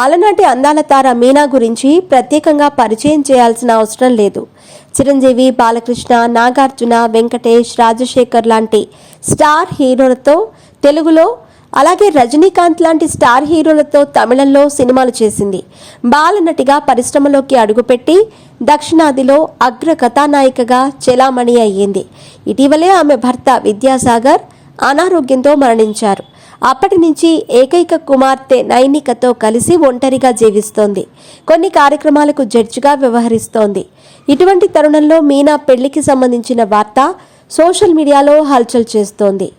అలనాటి అందాల తార మీనా గురించి ప్రత్యేకంగా పరిచయం చేయాల్సిన అవసరం లేదు. చిరంజీవి, బాలకృష్ణ, నాగార్జున, వెంకటేష్, రాజశేఖర్ లాంటి స్టార్ హీరోలతో తెలుగులో, అలాగే రజనీకాంత్ లాంటి స్టార్ హీరోలతో తమిళంలో సినిమాలు చేసింది. బాలనటిగా పరిశ్రమలోకి అడుగుపెట్టి దక్షిణాదిలో అగ్ర కథానాయికగా చెలామణి అయ్యింది. ఇటీవలే ఆమె భర్త విద్యాసాగర్ అనారోగ్యంతో మరణించారు. అప్పటి నుంచి ఏకైక కుమార్తె నైనికతో కలిసి ఒంటరిగా జీవిస్తోంది. కొన్ని కార్యక్రమాలకు జడ్జిగా వ్యవహరిస్తోంది. ఇటువంటి తరుణంలో మీనా పెళ్లికి సంబంధించిన వార్త సోషల్ మీడియాలో హల్చల్ చేస్తోంది.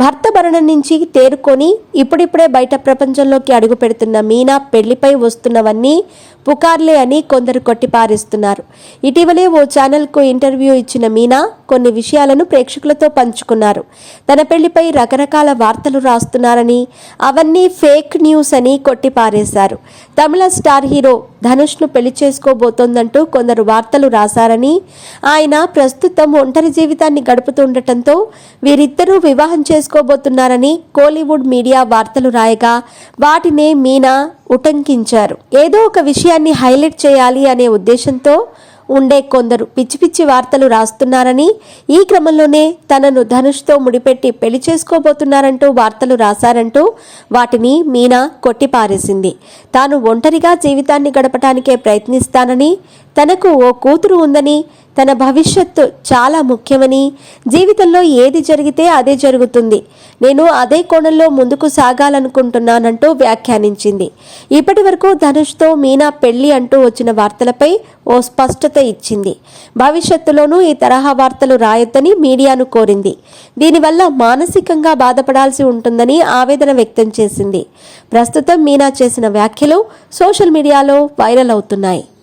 భర్త మరణం నుంచి తేరుకొని ఇప్పుడిప్పుడే బయట ప్రపంచంలోకి అడుగు పెడుతున్న మీనా పెళ్లిపై వస్తున్నవన్నీ పుకార్లే అని కొందరు కొట్టిపారేస్తున్నారు. ఇటీవలే ఓ ఛానల్కు ఇంటర్వ్యూ ఇచ్చిన మీనా కొన్ని విషయాలను ప్రేక్షకులతో పంచుకున్నారు. తన పెళ్లిపై రకరకాల వార్తలు రాస్తున్నారని, అవన్నీ ఫేక్ న్యూస్ అని కొట్టిపారేశారు. తమిళ స్టార్ హీరో ధనుష్ను పెళ్లి చేసుకోబోతోందంటూ కొందరు వార్తలు రాశారని, ఆయన ప్రస్తుతం ఒంటరి జీవితాన్ని గడుపుతుండటంతో వీరిద్దరూ వివాహం చేసుకోబోతున్నారని కోలీవుడ్ మీడియా వార్తలు రాయగా వాటినే మీనా ఉటంకించారు. ఏదో ఒక విషయాన్ని హైలైట్ చేయాలి అనే ఉద్దేశంతో ఉండే కొందరు పిచ్చి పిచ్చి వార్తలు రాస్తున్నారని, ఈ క్రమంలోనే తనను ధనుష్తో ముడిపెట్టి పెళ్లి చేసుకోబోతున్నారంటూ వార్తలు రాశారంటూ వాటిని మీనా కొట్టిపారేసింది. తాను ఒంటరిగా జీవితాన్ని గడపటానికే ప్రయత్నిస్తానని, తనకు ఓ కూతురు ఉందని, తన భవిష్యత్తు చాలా ముఖ్యమని, జీవితంలో ఏది జరిగితే అదే జరుగుతుంది, నేను అదే కోణంలో ముందుకు సాగాలనుకుంటున్నానంటూ వ్యాఖ్యానించింది. ఇప్పటి వరకు ధనుష్తో మీనా పెళ్లి అంటూ వచ్చిన వార్తలపై ఓ స్పష్టత ఇచ్చింది. భవిష్యత్తులోనూ ఈ తరహా వార్తలు రాయొద్దని మీడియాను కోరింది. దీనివల్ల మానసికంగా బాధపడాల్సి ఉంటుందని ఆవేదన వ్యక్తం చేసింది. ప్రస్తుతం మీనా చేసిన వ్యాఖ్యలు సోషల్ మీడియాలో వైరల్ అవుతున్నాయి.